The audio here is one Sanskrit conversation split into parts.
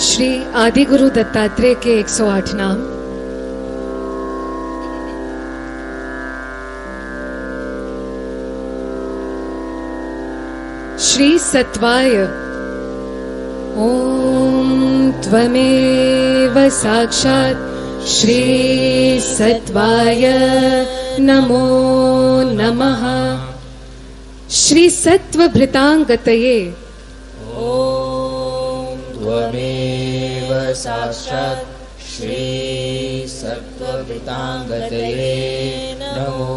श्री आदिगुरु दत्तात्रेय के 108 नाम। श्री सत्वाय ओम त्वमेव साक्षात् श्री सत्वाय नमो नमः। श्री सत्वभृतांगतये ओम त्वमेव साक्षात् श्री सत्वभृतांगतये नमो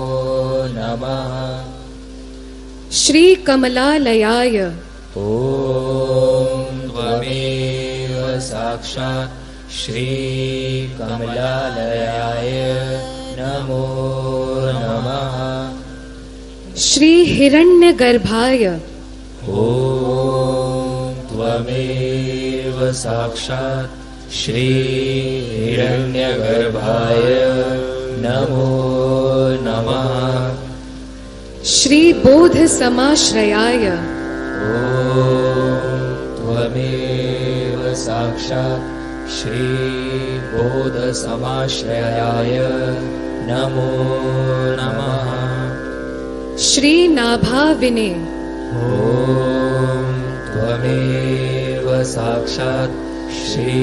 नमः। श्री कमलालयाय ओम त्वमेव साक्षात् श्री कमलालयाय नमो नमः। श्री हिरण्यगर्भाय ओम त्वमेव साक्षात् श्री हिरण्यगर्भाय नमो नमः। श्री बोध समाश्रयाय ओम त्वमेव साक्षात् श्री बोध समाश्रयाय नमो नमः। श्री नाभाविने ओम त्वमेव साक्षात् श्री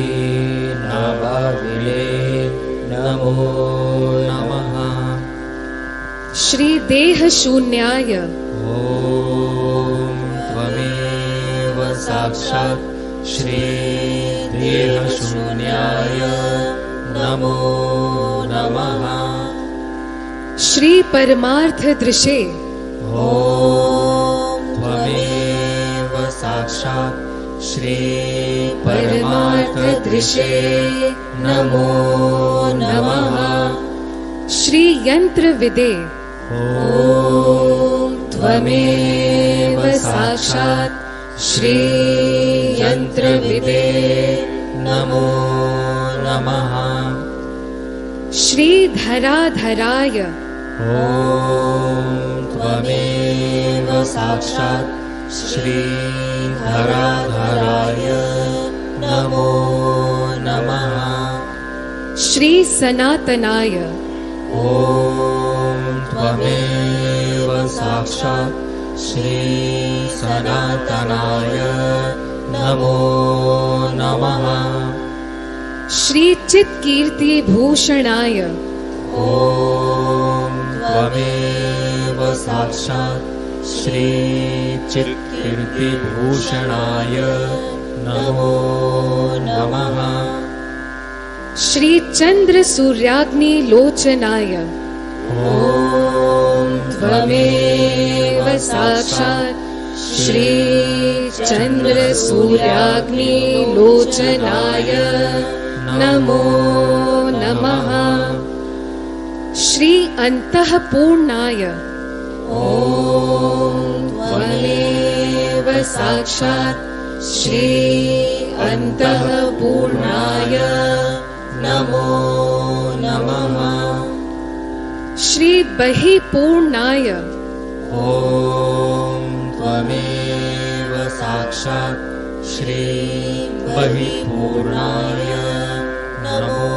नाभाविने नमो नमः। श्री देह शून्याय ओम त्वमेव साक्षात् श्री देहशून्याय नमो नमः। श्री परमार्थ दृशे ओम त्वमेव साक्षात् श्री परमार्थ दृशे नमो नमः। श्री यंत्र विदे ओम त्वमेव साक्षात् श्री यंत्र विदे नमो नमः। श्री धराधराय ओम त्वमेव साक्षात् श्री धराधराय नमो नमः। श्री सनातनाय ओम त्वमेव साक्षात् श्री सनातनाय नमो नमः। श्री चित्कीर्ति भूषणाय ओम त्वमेव साक्षात् श्री चित्कीर्तिभूषणाय नमो नमः। श्री चंद्र सूर्याग्नि लोचनाय ओम त्वमेव साक्षात् श्री चंद्र सूर्याग्नि लोचनाय नमो नमः। श्री अंतःपूर्णाय ओम त्वमेव साक्षात् श्री अंतःपूर्णाय नमो नमः। श्री बहिपूर्णाय ओम त्वमेव साक्षात् श्री बहिपूर्णाय नमो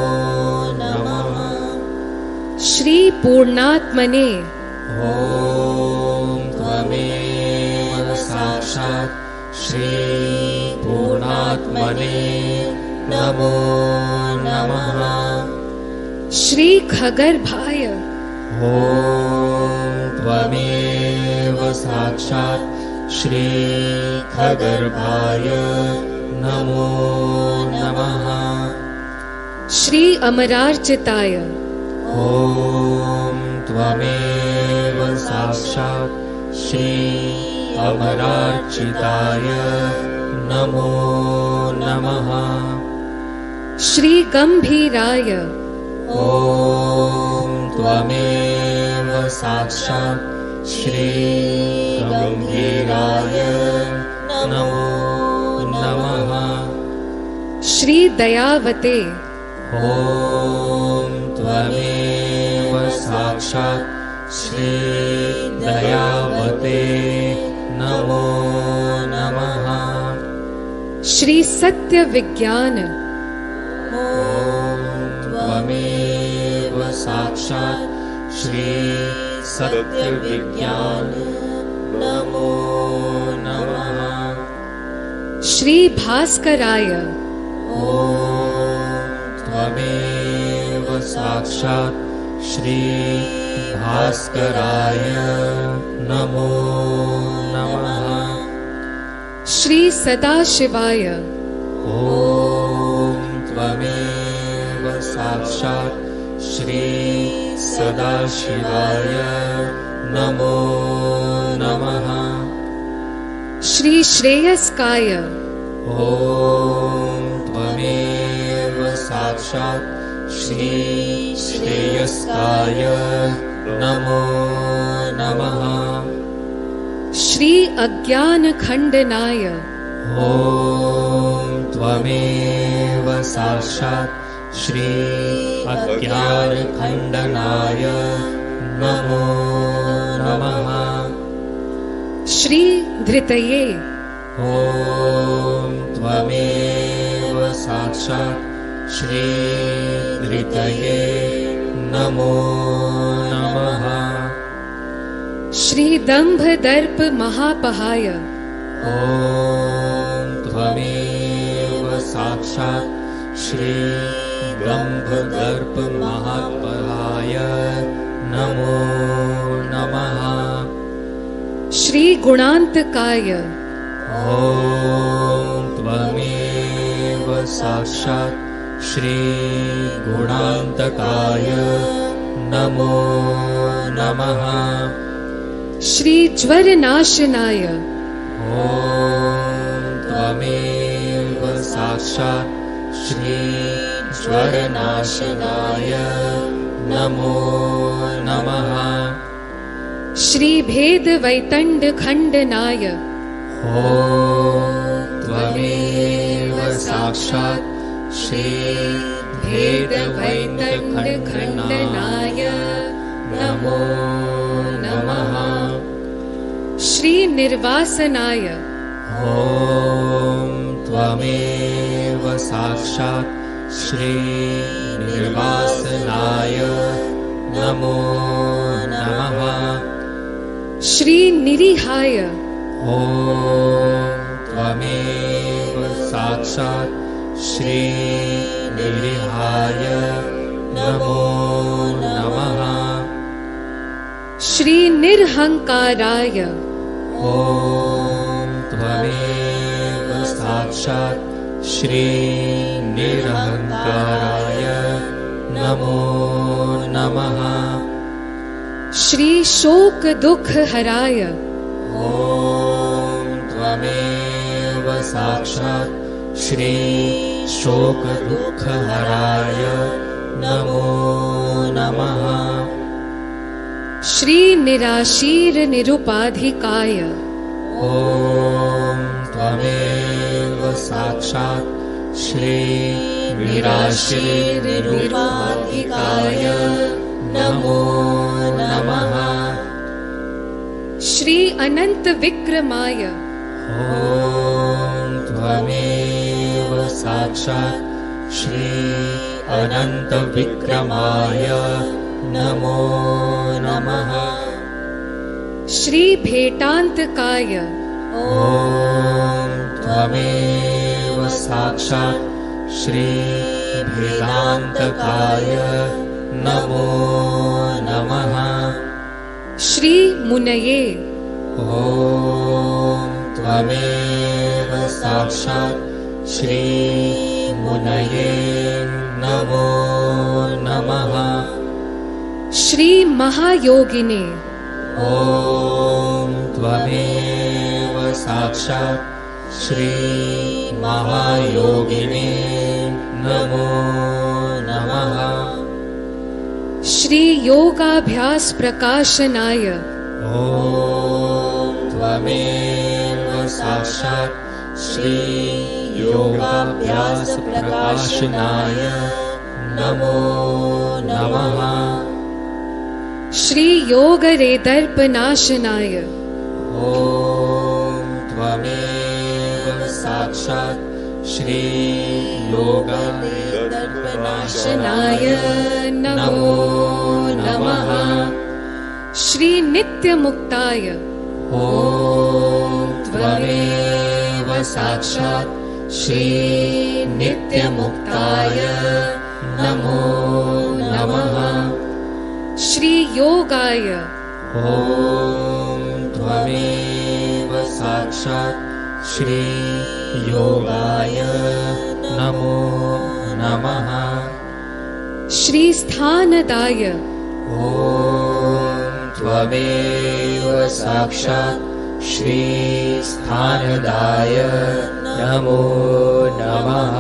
नमः। श्री पूर्णात्मने ओम त्वमेव साक्षात् श्री पूर्णात्मने नमो नमः। श्री खगर्भाय ओम त्वमेव साक्षात् श्री खगर्भाय नमो नमः। श्री अमरार्चिताय ओम त्वमेव साक्षात् श्री अमरार्चिताय नमो नमः। श्री गंभीराय ओम त्वमेव साक्षात् श्री गंभीराय नमो नमः। श्री दयावते ओम त्वमेव साक्षात् श्री दयावते नमो नमः। श्री सत्य विज्ञान ॐ त्वमेव साक्षात् श्री सत्यविज्ञान नमो नमः। श्री भास्कराय ॐ त्वमेव साक्षात् श्री भास्कराय नमो नमः। श्री सदाशिवाय ॐ त्वमेव साक्षात् श्री सदाशिवाय नमो नमः। श्री श्रेयस्काय ॐ त्वमेव साक्षात् श्री श्रेयस्काय नमो नमः। श्री अज्ञान खंडनाय ॐ त्वमेव साक्षात् श्री अज्ञानखण्डनाय नमो नमः। श्री धृतये ॐ त्वमेव साक्षात् श्री धृतये नमो नमः। श्री दंभ दर्प महापहाय ॐ त्वमेव साक्षात् श्री दम्भदर्प महापहाय नमो नमः। श्री गुणांतकाय ॐ त्वमेव साक्षात् श्री गुणान्तकाय नमो नमः। श्री ज्वर नाशनाय ॐ त्वमेव साक्षात् श्री ज्वरनाशनाय नमो नमः। श्री भेद वैतंड खंडनाय ॐ त्वमेव साक्षात् श्री भेदवैतखण्डनाय नमो नमः। श्री निर्वासनाय ॐ त्वमेव साक्षात् श्री निर्वासनाय नमो नमः। श्री निरिहाय ॐ त्वमेव साक्षात् श्री निरिहाय नमो नमः। श्री निर्हंकाराय ॐ त्वमेव साक्षात् श्री निरहङ्काराय नमो नमः। श्री शोक दुख हराय ॐ त्वमेव साक्षात् श्री शोकदुःखहराय नमो नमः। श्री निराशीर निरुपाधिकाय ॐ त्वमेव साक्षात् श्री निराशीर्निरुपाधिकाय नमो नमः। श्री अनंत विक्रमाय ॐ त्वमेव साक्षात् श्री अनन्तविक्रमाय नमो नमः। श्री भेटांतकाय ॐ त्वमेव साक्षात् श्री भेदान्तकाय नमो नमः। श्री मुनये ॐ त्वमेव साक्षात् श्री मुनये नमो नमः। श्री महायोगिने ॐ त्वमेव साक्षात् श्री महायोगिने नमो नमः। श्री योगाभ्यास प्रकाशनाय ॐ त्वमेव साक्षात् श्री योगाभ्यास प्रकाशनाय नमो नमः। श्री योग रेदर्पनाशनाय ॐ त्वमेव साक्षात् श्री योगदर्पनाशनाय नमो नमः। श्री नित्यमुक्ताय ॐ त्वमेव साक्षात् श्री नित्यमुक्ताय नमो नमः। श्री योगाय ॐ त्वमेव साक्षात् श्री योगाय नमो नमः। श्री स्थानदाय ॐ त्वमेव साक्षात् श्री स्थानदाय नमो नमः।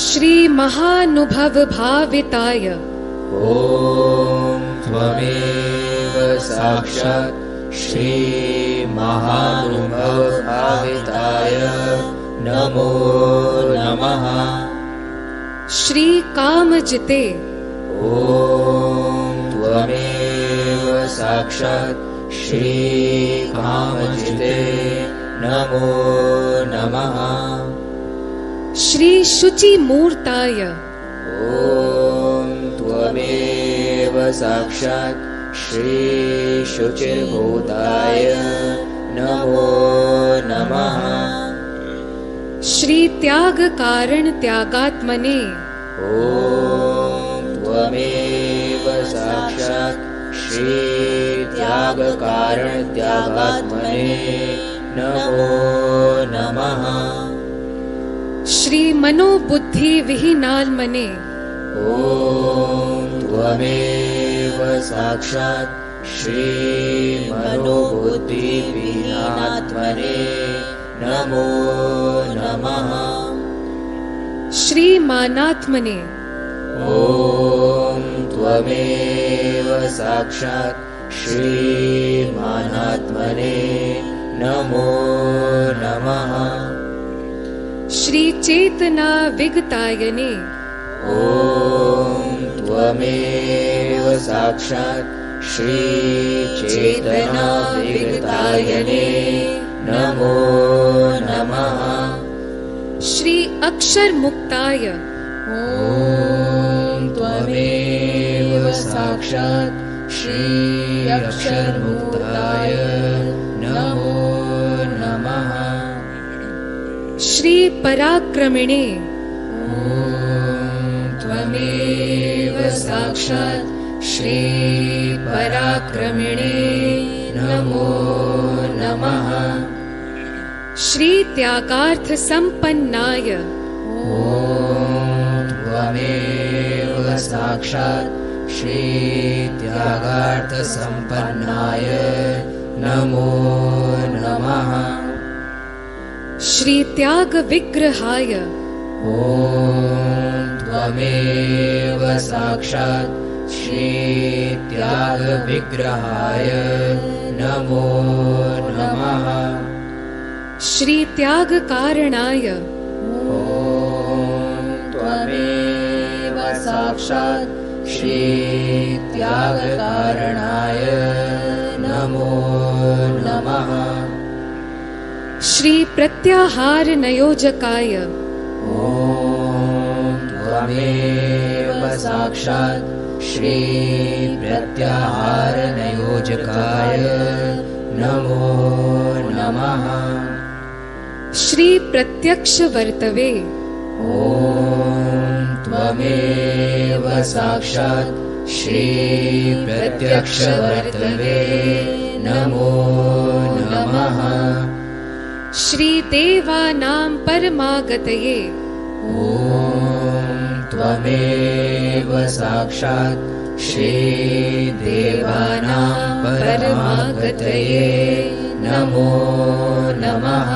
श्री महानुभव भाविताय ॐ त्वमेव साक्षात् श्री महानुभव भाविताय नमो नमः। श्री कामजिते ॐ त्वमेव साक्षात् श्री कामजिते नमो नमः। श्री शुचिमूर्ताय ॐ त्वमेव साक्षात् श्री शुचिर्भूताय नमो नमः। श्री त्याग कारण त्यागात्मने ॐ त्वमेव साक्षात् श्री त्याग कारण त्यागात्मने नमो नमः। श्री मनोबुद्धि विहीनात्मने ॐ त्वमेव साक्षात् श्री मनोबुद्धि विहीनात्मने नमो नमः। श्री मानात्मने ॐ त्वमेव साक्षात् श्री मानात्मने नमो नमः। श्री चेतना विगतायने ॐ त्वमेव साक्षात् श्री चेतना विगतायने नमो नमः। श्री अक्षर मुक्ताय ॐ त्वमेव साक्षात् श्री अक्षरमुक्ताय नमो नमः। श्री पराक्रमिणे ॐ त्वमेव साक्षात् श्री पराक्रमिणे नमो नमः। श्री त्यागार्थ संपन्नाय ॐ त्वमेव साक्षात् श्री त्यागार्थ संपन्नाय नमो नमः। श्री त्याग विग्रहाय ॐ त्वमेव साक्षात् श्री त्याग विग्रहाय नमो नमः। श्री त्याग कारणाय ॐ त्वमेव साक्षात् श्री त्याग कारणाय नमो नमः। श्री प्रत्याहार नयोजकाय ॐ त्वमेव साक्षात् श्री प्रत्याहार नयोजकाय नमो नमः। श्री प्रत्यक्ष वर्तवे ॐ त्वमेव साक्षात् श्री प्रत्यक्ष वर्तवे नमो नमः। श्री देवानां परमागतये ॐ त्वमेव साक्षात् श्री देवानां परमागतये नमो नमः।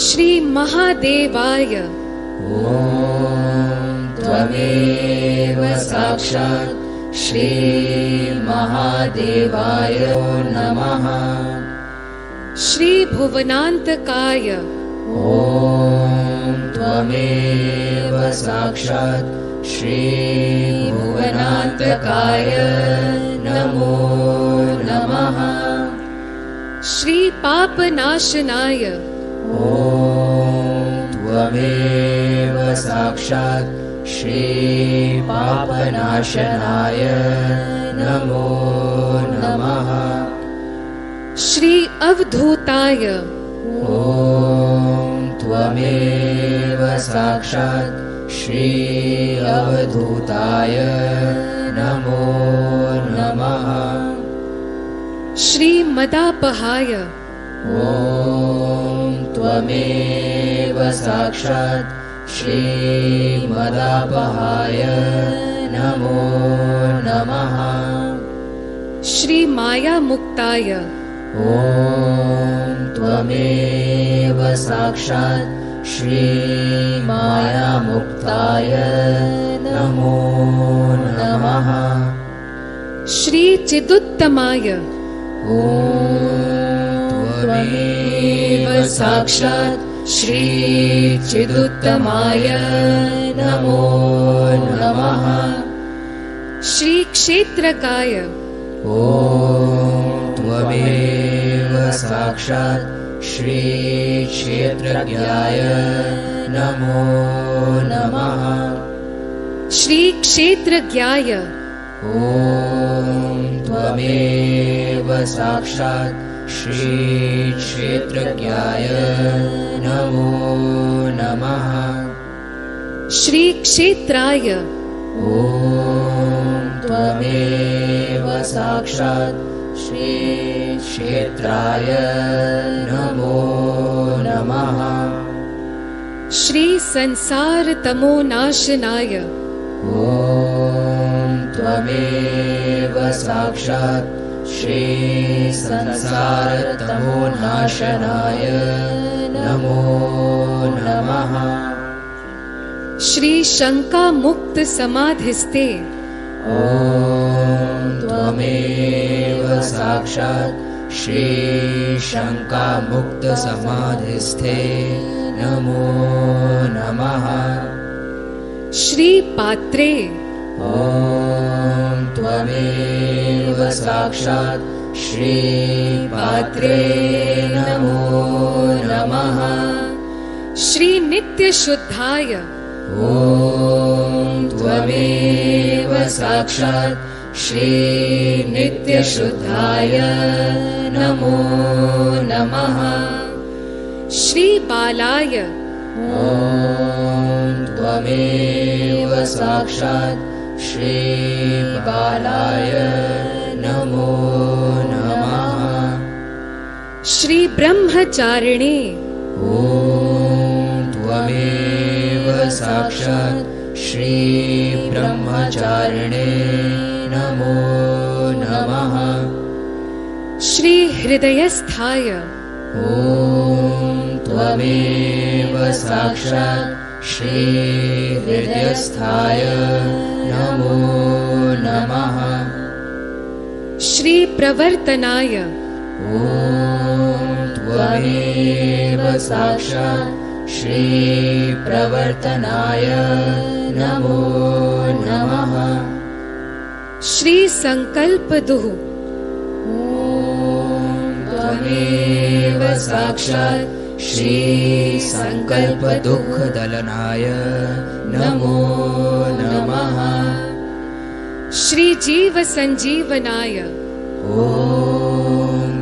श्री महादेवाय ॐ त्वमेव साक्षात् श्री महादेवाय नमः। श्री भुवनान्तकाय ॐ त्वमेव साक्षात् श्री भुवनान्तकाय नमो नमः। श्री पापनाशनाय ॐ त्वमेव साक्षात् श्री पापनाशनाय नमो नमः। श्री अवधूताय ॐ त्वमेव साक्षात् श्री अवधूताय नमो नमः। श्री मदापहाय ॐ त्वमेव साक्षात् श्री मदापहाय नमो नमः। श्री माया मुक्ताय ॐ त्वमेव साक्षात् श्री मायामुक्ताय नमो नमः। श्री चिदुत्तमाय ॐ त्वमेव साक्षात् श्री चिदुत्तमाय नमो नमः। श्री क्षेत्रकाय ॐ त्वमेव साक्षात् श्री क्षेत्रज्ञाय नमो नमः। श्री क्षेत्रज्ञाय ॐ त्वमेव साक्षात् श्री क्षेत्रज्ञाय नमो नमः। श्री क्षेत्राय ॐ त्वमेव साक्षात् श्री क्षेत्राय नमो नमः। श्री संसार तमोनाशनाय ॐ त्वमेव साक्षात् श्री संसारतमोनाशनाय नमो नमः। श्री शंका मुक्त समाधिस्ते ॐ त्वमेव साक्षात् श्री शङ्कामुक्तसमाधिस्थे नमो नमः। श्री पात्रे ॐ त्वमेव साक्षात् श्री पात्रे नमो नमः। श्री नित्य शुद्धाय ॐ त्वमेव साक्षात् श्री नित्यशुद्धाय नमो नमः। श्री बालाय ॐ त्वमेव साक्षात् श्री बालाय नमो नमः। श्री ब्रह्मचारिणे ॐ त्वमेव साक्षात् श्री ब्रह्मचारिणे नमो नमः। श्री हृदयस्थाय ॐ त्वमेव साक्षात् श्री हृदयस्थाय नमो नमः। श्री प्रवर्तनाय ॐ त्वमेव साक्षात् श्री प्रवर्तनाय नमो नमः। श्री संकल्पदुः ॐ त्वमेव साक्षात् श्री संकल्पदुःखदलनाय नमो नमः। श्री जीव संजीवनाय ॐ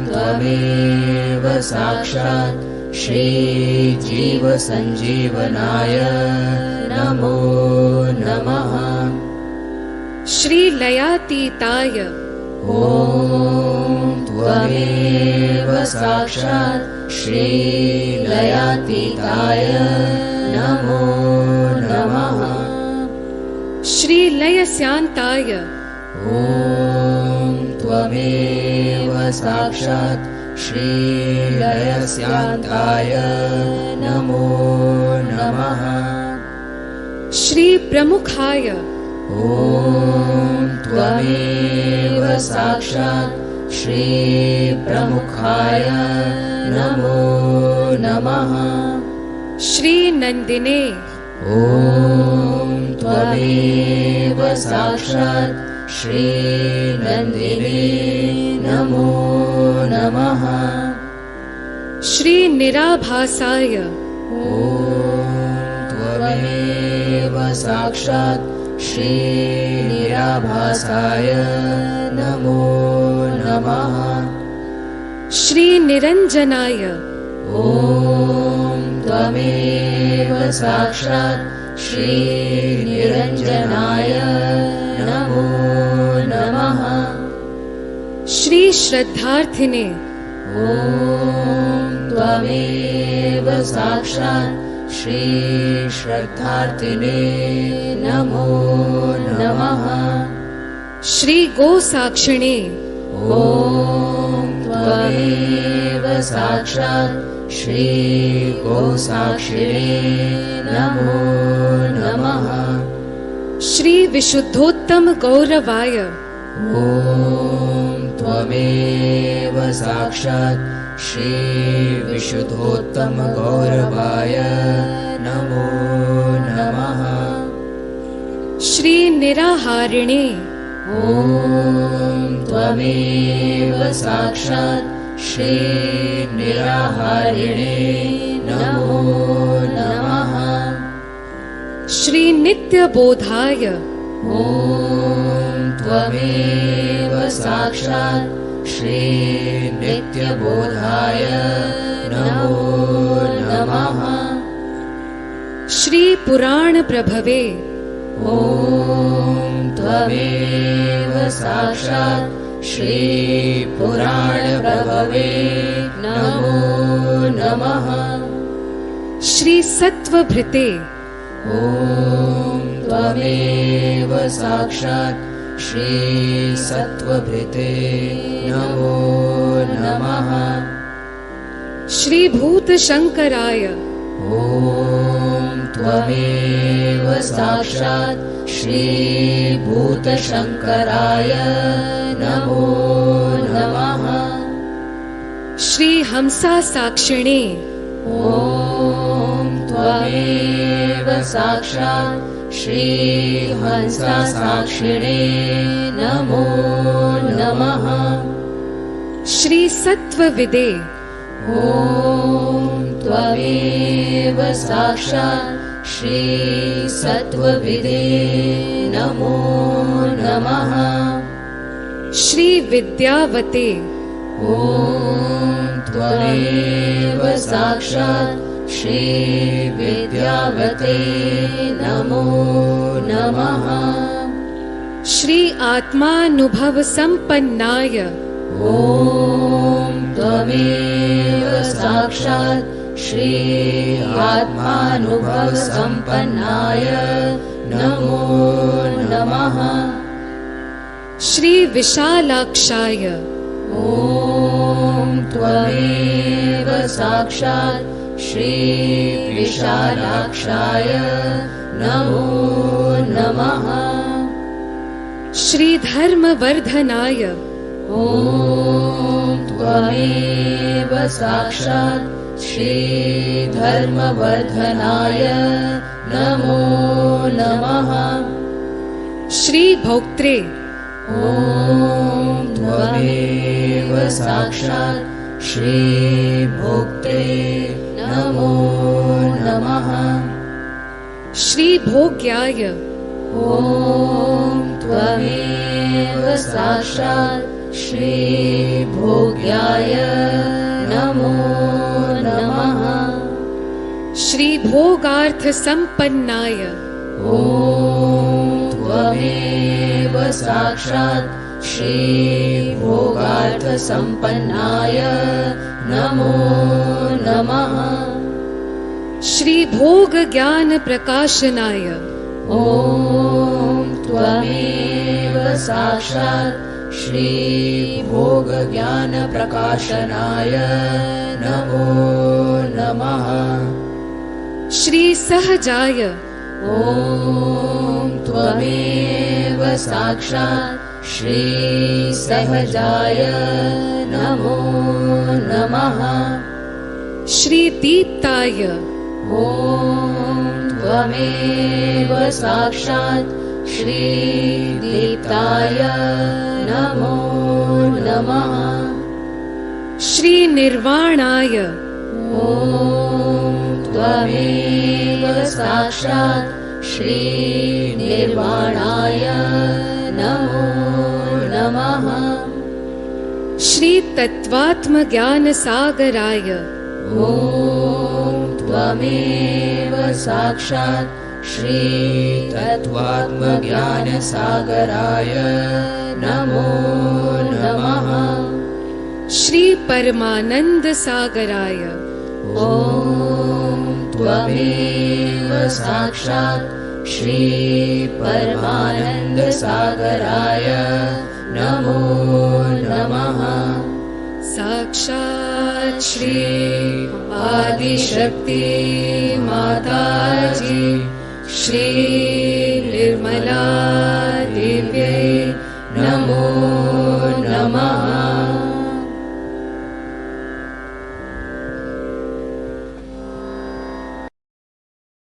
त्वमेव साक्षात् श्री जीवसञ्जीवनाय नमो नमः। श्री लयातीताय ॐ त्वमेव साक्षात् श्री लयातीताय नमो नमः। श्री लयस्यान्ताय ॐ त्वमेव साक्षात् श्री लयस्यान्ताय नमो नमः। श्री प्रमुखाय ॐ त्वमेव साक्षात् श्री प्रमुखाय नमो नमः। श्री नन्दिने ॐ त्वमेव साक्षात् श्री नन्दिने नमो नमः। श्री निराभासाय ॐ त्वमेव साक्षात् श्रीनिराभासाय नमो नमः। श्री निरंजनाय ॐ त्वमेव साक्षात् श्रीनिरञ्जनाय नमो नमः। श्री श्रद्धार्थिने ॐ त्वमेव साक्षात् श्रीश्रद्धार्थिने नमो नमः। श्री गो साक्षिणे ॐ त्वमेव साक्षात् श्रीगोसाक्षिणे नमो नमः। श्री विशुद्धोत्तम गौरवाय ॐ त्वमेव साक्षात् श्रीविशुद्धोत्तमगौरवाय नमो नमः। श्री निराहारिणे ॐ त्वमेव साक्षात् श्रीनिराहारिणे नमो नमः। श्री नित्यबोधाय ॐ त्वमेव साक्षात् श्रीनित्यबोधाय नमो नमः। श्री पुराण प्रभवे ॐ त्वमेव साक्षात् श्रीपुराणप्रभवे नमो नमः। श्री सत्वभृते ॐ त्वमेव साक्षात् श्रीसत्त्वभृते नमो नमः। श्री भूतशंकराय ॐ त्वमेव साक्षात् श्रीभूतशङ्कराय नमो नमः। श्री हंसा साक्षिणे ॐ त्वमेव साक्षात् श्रीहंसासाक्षिणे नमो नमः। श्री सत्वविदे ॐ त्वमेव साक्षात् श्रीसत्त्वविदे नमो नमः। श्री विद्यावते ॐ त्वमेव साक्षात् श्रीविद्यावते नमो नमः। श्री आत्मानुभव संपन्नाय ॐ त्वमेव साक्षात् श्री आत्मानुभवसम्पन्नाय नमो नमः। श्री विशालाक्षाय ॐ त्वमेव साक्षात् श्रीविशालाक्षाय नमो नमः। श्री धर्मवर्धनाय ॐ त्वमेव साक्षात् श्रीधर्मवर्धनाय नमो नमः। श्री भोक्त्रे ॐ त्वमेव साक्षात् श्रीभोक्त्रे नमो नमः। श्री भोग्याय ॐ त्वमेव साक्षात् श्रीभोग्याय नमो नमः। श्री भोगार्थ संपन्नाय ॐ त्वमेव साक्षात् श्रीभोगार्थसम्पन्नाय नमो नमः। श्री भोग ज्ञान प्रकाशनाय ॐ त्वमेव साक्षात् श्रीभोगज्ञानप्रकाशनाय नमो नमः। श्री सहजाय ॐ त्वमेव साक्षात् श्रीसहजाय नमो नमः। श्री दीप्ताय ॐ त्वमेव साक्षात् श्रीदीप्ताय नमो नमः। श्री निर्वाणाय ॐ त्वमेव साक्षात् श्री निर्वाणाय नमो नमः। श्री तत्वात्म ज्ञान सागराय ॐ त्वमेव साक्षात् श्री तत्त्वात्मज्ञानसागराय नमो नमः। श्री परमानंद सागराय ॐ त्वमेव साक्षात् श्री परमानन्दसागराय नमो नमः। साक्षात् श्री आदिशक्ति माताजी श्री निर्मला देव्यै नमो नमः।